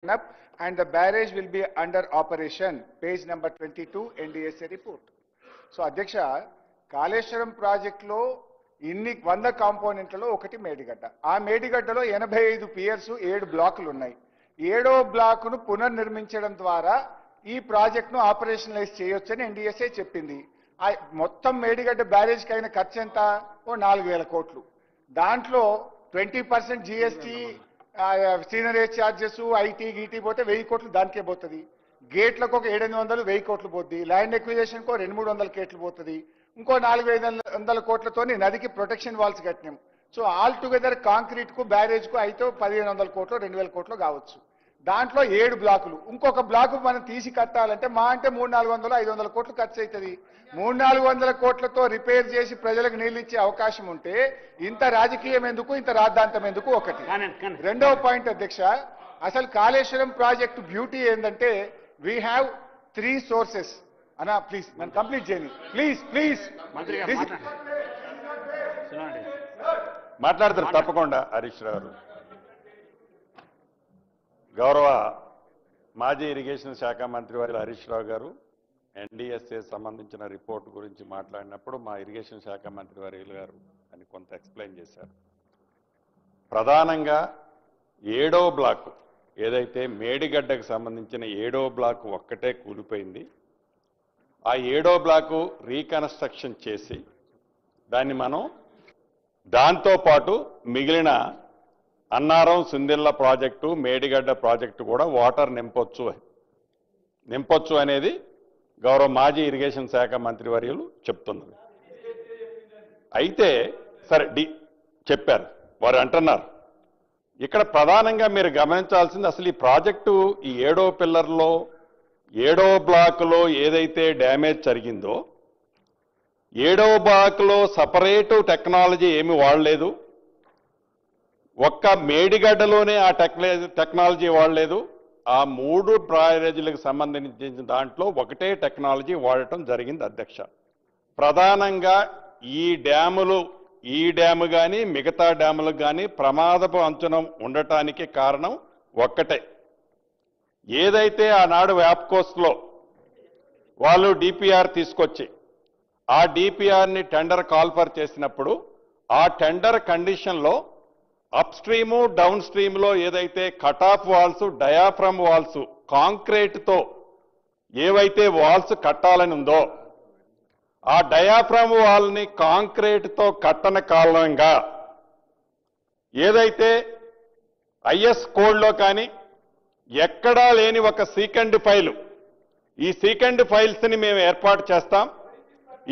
up and the barrage will be under operation. Page number 22, NDSA report. So, Adhyaksha, Kaleshwaram ప్రాజెక్టులో ఇన్ని 100 కాంపోనెంట్లలో ఒకటి మేడిగడ్డ. ఆ మేడిగడ్డలో 85 Pierce 7 బ్లాకులు ఉన్నాయి. 7వ బ్లాకును పునర్నిర్మించడం ద్వారా ఈ ప్రాజెక్టును ఆపరేషనలైజ్ చేయొచ్చని ఎన్డీఎస్ఏ చెప్పింది. మొత్తం మేడిగడ్డ బ్యారేజ్కి అయిన ఖర్చు ఎంత? ఓ 4000 కోట్లు. దాంట్లో 20% జీఎస్టీ, సీనరేజ్ ఛార్జెస్, ఐటీ గీటీ పోతే 1000 కోట్లు దానికే పోతుంది. గేట్లకు ఒక 700 1000 కోట్లు పోతుంది. ల్యాండ్ ఎక్విజిషన్ కో 200-300 కోట్లు పోతుంది. ఇంకో 400-500 కోట్లతో నదికి ప్రొటెక్షన్ వాల్స్ కట్టినాం. సో ఆల్ టుగెదర్ కాంక్రీట్ కు బ్యారేజ్ కు అయితే 1500 కోట్లు 2000 కోట్లు కావచ్చు. దాంట్లో 7 బ్లాకులు. ఇంకొక బ్లాకు మనం తీసి కట్టాలంటే మా అంటే 300-400-500 కోట్లు ఖర్చు అవుతుంది. 300-400 కోట్లతో రిపేర్ చేసి ప్రజలకు నీళ్ళు ఇచ్చే అవకాశం ఉంటే ఇంత రాజకీయం ఎందుకు, ఇంత రాద్ధాంతం ఎందుకు? ఒకటి. రెండవ పాయింట్ అధ్యక్ష, అసలు కాళేశ్వరం ప్రాజెక్టు బ్యూటీ ఏంటంటే వీ హ్యావ్ 3 సోర్సెస్. అన్నా ప్లీజ్ నన్ను కంప్లీట్ చేయండి ప్లీజ్. మాట్లాడతారు తప్పకుండా హరీష్ రావు గారు. గౌరవ మాజీ ఇరిగేషన్ శాఖ మంత్రి వారి హరీష్ రావు గారు ఎన్డీఎస్ఏ సంబంధించిన రిపోర్ట్ గురించి మాట్లాడినప్పుడు మా ఇరిగేషన్ శాఖ మంత్రి వారి గారు అని కొంత ఎక్స్ప్లెయిన్ చేశారు. ప్రధానంగా 7వ బ్లాక్ ఏదైతే మేడిగడ్డకు సంబంధించిన 7వ బ్లాక్ ఒక్కటే కూలిపోయింది. ఆ 7వ బ్లాకు రీకన్స్ట్రక్షన్ చేసి దాన్ని మనం దాంతోపాటు మిగిలిన అన్నారం సుందిళ్ళ ప్రాజెక్టు మేడిగడ్డ ప్రాజెక్టు కూడా వాటర్ నింపొచ్చు అనేది గౌరవ మాజీ ఇరిగేషన్ శాఖ మంత్రివర్యులు చెప్తున్నారు. అయితే సరే చెప్పారు, వారు అంటున్నారు. ఇక్కడ ప్రధానంగా మీరు గమనించాల్సింది అసలు ఈ ప్రాజెక్టు ఈ 7వ పిల్లర్లో 7వ బ్లాకులో ఏదైతే డ్యామేజ్ జరిగిందో 7వ బ్లాకులో సపరేటు టెక్నాలజీ ఏమి వాడలేదు. ఒక్క మేడిగడ్డలోనే ఆ టెక్నాలజీ వాడలేదు. ఆ 3 బ్యారేజీలకు సంబంధించిన దాంట్లో ఒకటే టెక్నాలజీ వాడటం జరిగింది అధ్యక్ష. ప్రధానంగా ఈ డ్యాము కానీ మిగతా డ్యాములకు కానీ ప్రమాదపు అంచనం ఉండటానికి కారణం ఒక్కటే. ఏదైతే ఆనాడు వ్యాప్కోస్ట్లో వాళ్ళు డిపిఆర్ తీసుకొచ్చి ఆ డిపిఆర్ని టెండర్ కాల్ఫర్ చేసినప్పుడు ఆ టెండర్ కండిషన్లో అప్ స్ట్రీము డౌన్ స్ట్రీమ్లో ఏదైతే cut off walls diaphragm walls కాంక్రీట్తో ఏవైతే వాల్స్ కట్టాలని ఉందో ఆ డయాఫ్రమ్ వాల్ని కాంక్రీట్తో కట్టని కారణంగా ఏదైతే ఐఎస్ కోడ్లో కానీ ఎక్కడా లేని ఒక సీకండ్ ఫైలు, ఈ సీకండ్ ఫైల్స్ని మేము ఏర్పాటు చేస్తాం.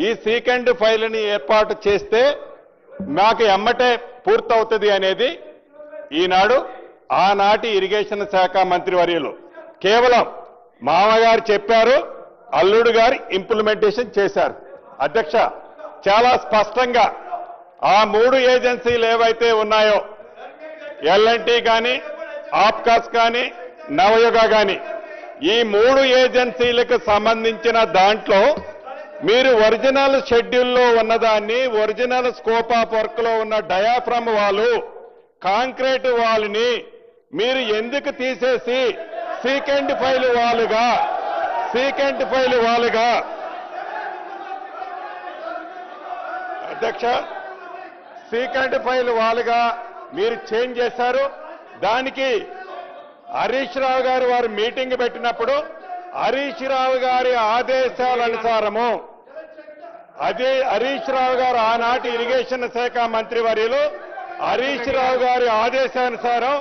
ఈ సీకండ్ ఫైల్ని ఏర్పాటు చేస్తే మాకు ఎమ్మటే పూర్తవుతుంది అనేది ఈనాడు ఆనాటి ఇరిగేషన్ శాఖ మంత్రివర్యులు కేవలం మామగారు చెప్పారు, అల్లుడు గారు ఇంప్లిమెంటేషన్ చేశారు. అధ్యక్ష, చాలా స్పష్టంగా ఆ 3 ఏజెన్సీలు ఏవైతే ఉన్నాయో ఎల్ఎన్టీ కానీ ఆప్కాస్ కానీ నవయుగ కానీ ఈ 3 ఏజెన్సీలకు సంబంధించిన దాంట్లో మీరు ఒరిజినల్ షెడ్యూల్లో ఉన్నదాన్ని ఒరిజినల్ స్కోప్ ఆఫ్ వర్క్ లో ఉన్న డయాఫ్రమ్ వాలు కాంక్రీట్ వాల్ని మీరు ఎందుకు తీసేసి సీకెండ్ ఫైల్ వాలుగా అధ్యక్ష సీకెండ్ ఫైల్ వాలుగా మీరు చేంజ్ చేశారు. దానికి హరీష్ రావు గారు వారు మీటింగ్ పెట్టినప్పుడు హరీష్ రావు గారి ఆదేశాలనుసారము హరీష్ రావు గారు ఆనాటి ఇరిగేషన్ శాఖ మంత్రివర్యులు హరీష్ రావు గారి ఆదేశానుసారం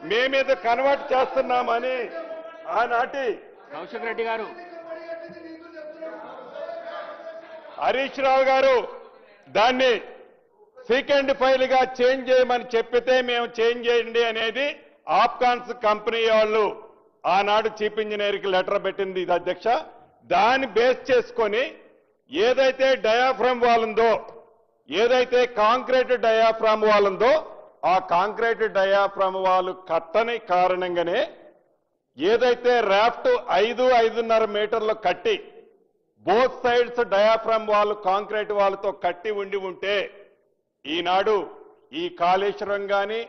మేమేదో కన్వర్ట్ చేస్తున్నామని ఆనాటి కౌశిక్ రెడ్డి గారు హరీష్ రావు గారు దాన్ని సీకెండ్ ఫైల్ గా చేంజ్ చేయమని చెప్పితే మేము చేంజ్ చేయండి అనేది ఆప్కాన్స్ కంపెనీ వాళ్ళు ఆనాడు చీఫ్ ఇంజనీర్కి లెటర్ పెట్టింది ఇది అధ్యక్ష. దాన్ని బేస్ చేసుకొని ఏదైతే డయాఫ్రమ్ వాల్ ఉందో ఏదైతే కాంక్రీట్ డయాఫ్రమ్ వాల్ ఉందో ఆ కాంక్రీట్ డయాఫ్రమ్ వాల్ కట్టని కారణంగానే ఏదైతే రాఫ్ట్ 5-5.5 మీటర్లు కట్టి both sides diaphragm wall concrete వాల్తో కట్టి ఉంటే ఈనాడు ఈ కాళేశ్వరం కానీ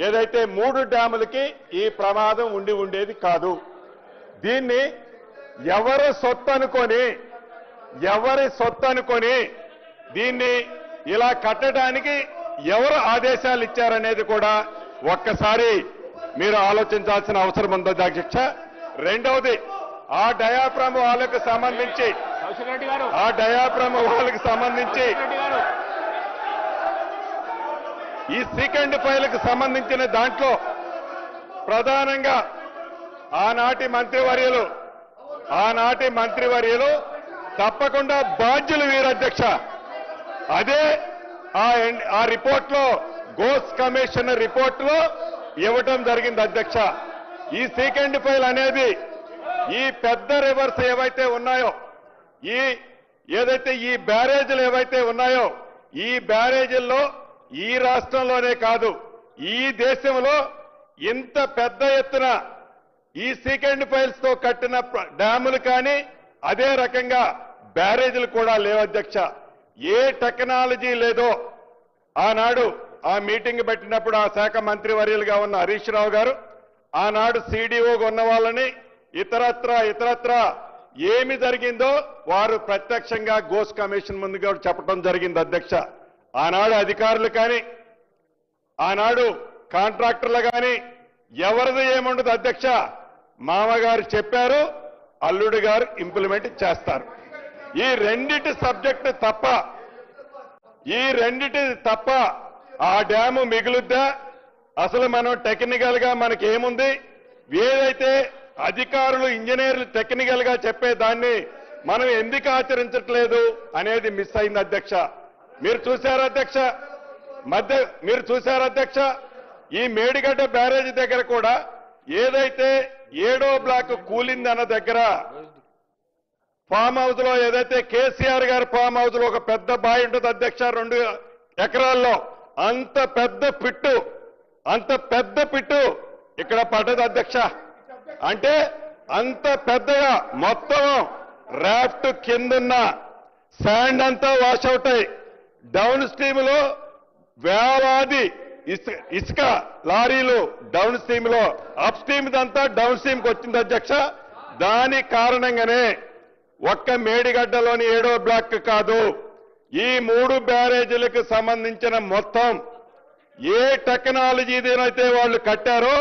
ఏదైతే 3 డ్యాములకి ఈ ప్రమాదం ఉండి ఉండేది కాదు. దీన్ని ఎవరి సొత్తు అనుకొని దీన్ని ఇలా కట్టడానికి ఎవరు ఆదేశాలు ఇచ్చారనేది కూడా ఒక్కసారి మీరు ఆలోచించాల్సిన అవసరం ఉంది అధ్యక్ష. రెండవది, ఆ డయాఫ్రమ్ వాళ్ళకు సంబంధించి ఈ సెకండ్ ఫైల్కి సంబంధించిన దాంట్లో ప్రధానంగా ఆనాటి మంత్రివర్యులు తప్పకుండా బాధ్యులు వీరు అధ్యక్ష. అదే ఆ రిపోర్ట్ లో గోస్ కమిషన్ రిపోర్ట్ లో ఇవ్వటం జరిగింది అధ్యక్ష. ఈ సెకండ్ ఫైల్ అనేది ఈ పెద్ద రివర్స్ ఏవైతే ఉన్నాయో, ఏదైతే ఈ బ్యారేజీలు ఏవైతే ఉన్నాయో, ఈ బ్యారేజీల్లో ఈ రాష్ట్రంలోనే కాదు ఈ దేశంలో ఇంత పెద్ద ఎత్తున ఈ సెకండ్ ఫైల్స్ తో కట్టిన డ్యాములు కానీ అదే రకంగా బ్యారేజీలు కూడా లేవు అధ్యక్ష. ఏ టెక్నాలజీ లేదో ఆనాడు ఆ మీటింగ్ పెట్టినప్పుడు ఆ శాఖ మంత్రివర్యులుగా ఉన్న హరీష్ రావు గారు ఆనాడు CDOగా ఉన్న వాళ్ళని ఇతరత్ర ఏమి జరిగిందో వారు ప్రత్యక్షంగా గోస్ కమిషన్ ముందుగా చెప్పడం జరిగింది అధ్యక్ష. ఆనాడు అధికారులు కానీ ఆనాడు కాంట్రాక్టర్లు కానీ ఎవరిది ఏముండదు అధ్యక్ష. మామగారు చెప్పారు, అల్లుడు గారు ఇంప్లిమెంట్ చేస్తారు. ఈ రెండిటి సబ్జెక్టు తప్ప ఆ డ్యాము మిగులుద్దా? అసలు మనం టెక్నికల్ గా మనకి ఏముంది? ఏదైతే అధికారులు ఇంజనీర్లు టెక్నికల్ గా చెప్పేదాన్ని మనం ఎందుకు ఆచరించట్లేదు అనేది మిస్ అయింది అధ్యక్ష. మీరు చూశారు అధ్యక్ష, ఈ మేడిగడ్డ బ్యారేజ్ దగ్గర కూడా ఏదైతే 7వ బ్లాక్ కూలిందన్న దగ్గర ఫామ్ హౌస్ లో ఏదైతే కేసీఆర్ గారి ఫామ్ హౌస్ లో ఒక పెద్ద బావి ఉంటుంది అధ్యక్ష, 2 ఎకరాల్లో అంత పెద్ద పిట్టు ఇక్కడ పడ్డది అధ్యక్ష. అంటే అంత పెద్దగా మొత్తం రాఫ్ట్ కిందున్న శాండ్ అంతా వాష్ అవుట్ అయి డౌన్ స్ట్రీమ్ లో వేలాది ఇసుక లారీలు డౌన్ స్ట్రీమ్ లో, అప్ స్ట్రీమ్ దంతా డౌన్ స్ట్రీమ్ కి వచ్చింది అధ్యక్ష. దాని కారణంగానే ఒక్క మేడిగడ్డలోని 7వ బ్లాక్ కాదు, ఈ 3 బ్యారేజీలకు సంబంధించిన మొత్తం ఏ టెక్నాలజీనైతే వాళ్ళు కట్టారో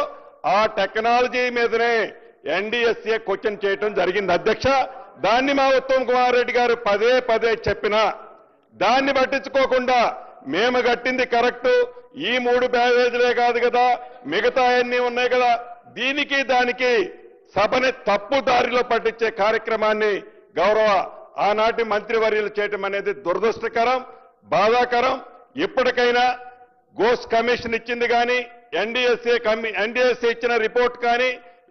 ఆ టెక్నాలజీ మీదనే NDSA క్వశ్చన్ చేయటం జరిగింది అధ్యక్ష. దాన్ని మా ఉత్తమ్ కుమార్ రెడ్డి గారు పదే చెప్పినా దాన్ని పట్టించుకోకుండా మేము కట్టింది కరెక్టు, ఈ 3 బ్యారేజీలే కాదు కదా మిగతా అన్ని ఉన్నాయి కదా, దీనికి దానికి సభని తప్పు దారిలో పట్టించే కార్యక్రమాన్ని గౌరవ ఆనాటి మంత్రివర్యులు చేయటం అనేది దురదృష్టకరం, బాధాకరం. ఇప్పటికైనా గోస్ కమిషన్ ఇచ్చింది కానీ NDSA ఇచ్చిన రిపోర్ట్ కానీ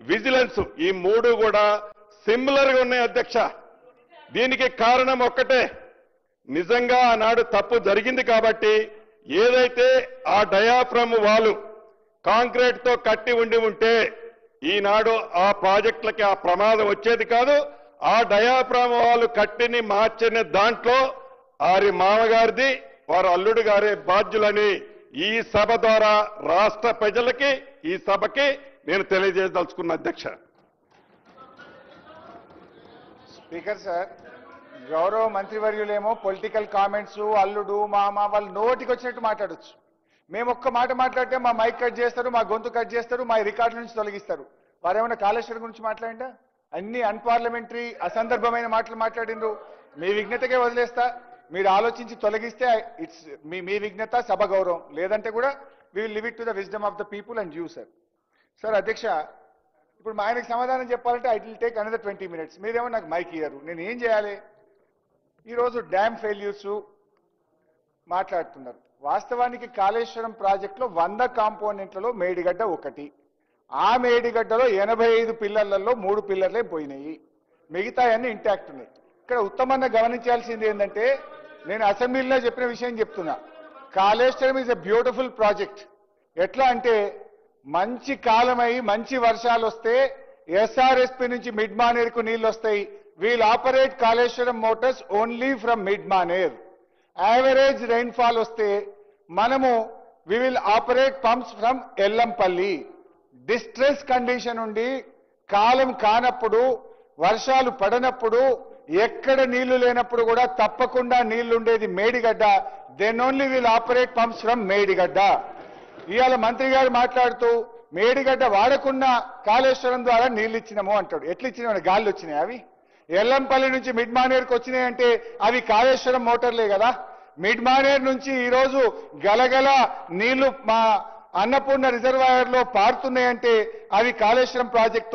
విజిలెన్స్ ఈ 3 కూడా సిమిలర్ గా ఉన్నాయి అధ్యక్ష. దీనికి కారణం ఒక్కటే, నిజంగా ఆనాడు తప్పు జరిగింది కాబట్టి ఏదైతే ఆ డయాఫ్రమ్ వాలు కాంక్రీట్ తో కట్టి ఉంటే ఈనాడు ఆ ప్రాజెక్టులకి ఆ ప్రమాదం వచ్చేది కాదు. ఆ డయాఫ్రమ్ వాలు కట్టిని మార్చిన దాంట్లో వారి మామగారిది వారి అల్లుడు గారే బాధ్యులని ఈ సభ ద్వారా రాష్ట్ర ప్రజలకి ఈ సభకి నేను తెలియజేయదలుచుకున్న అధ్యక్ష. స్పీకర్ సార్, గౌరవ మంత్రివర్యులేమో పొలిటికల్ కామెంట్స్ అల్లుడు మామ వాళ్ళు నోటికి వచ్చినట్టు మాట్లాడొచ్చు. మేము ఒక్క మాట మాట్లాడితే మా మైక్ కట్ చేస్తారు, మా గొంతు కట్ చేస్తారు, మా రికార్డుల నుంచి తొలగిస్తారు. వారేమన్నా కాళేశ్వరం గురించి మాట్లాడిందా? అన్ని అన్పార్లమెంటరీ అసందర్భమైన మాటలు మాట్లాడిండ్రు. మీ విజ్ఞతకే వదిలేస్తా, మీరు ఆలోచించి తొలగిస్తే ఇట్స్ మీ విజ్ఞత సభ గౌరవం, లేదంటే కూడా we will live it to the wisdom of the people and you sir. Sir అధ్యక్ష, ఇప్పుడు మా ఆయనకు సమాధానం చెప్పాలంటే I will take another 20 minutes. మీరేమో నాకు మైక్ ఇయ్యారు, నేను ఏం చేయాలి? ఈరోజు డ్యామ్ ఫెయిల్యూర్స్ మాట్లాడుతున్నారు. వాస్తవానికి కాళేశ్వరం ప్రాజెక్టులో 100 కాంపోనెంట్లలో మేడిగడ్డ ఒకటి. ఆ మేడిగడ్డలో 85 పిల్లర్లలో 3 పిల్లర్లే పోయినాయి, మిగతా అన్ని ఇంటాక్ట్ ఉన్నాయి. ఇక్కడ ఉత్తమంగా గమనించాల్సింది ఏంటంటే, నేను అసెంబ్లీలో చెప్పిన విషయం చెప్తున్నా, Kaleshwaram is a beautiful project. ఎట్లా అంటే మంచి కాలమై మంచి వర్షాలు వస్తే SRSP నుంచి మిడ్ మానేర్కు నీళ్లు వస్తాయి. We'll operate Kaleshwaram motors only from mid Maner. Average rainfall వస్తే మనము we will operate pumps from Ellampalli. Distress condition ఉండి కాలం కానప్పుడు వర్షాలు పడనప్పుడు ఎక్కడ నీళ్లు లేనప్పుడు కూడా తప్పకుండా నీళ్లు ఉండేది Medigadda. Then only will operate pumps from Medigadda. ఇవాళ మంత్రి గారు మాట్లాడుతూ మేడిగడ్డ వాడకుండా కాళేశ్వరం ద్వారా నీళ్లు ఇచ్చినాము అంటాడు. ఎట్లా ఇచ్చినామని గాళ్ళు వచ్చినాయి అవి? ఎల్లంపల్లి నుంచి మిడ్ మానేర్కి వచ్చినాయంటే అవి కాళేశ్వరం మోటార్లే కదా. మిడ్ మానేర్ నుంచి ఈరోజు గలగల నీళ్లు మా అన్నపూర్ణ రిజర్వాయర్ లో పారుతున్నాయంటే అవి కాళేశ్వరం ప్రాజెక్టు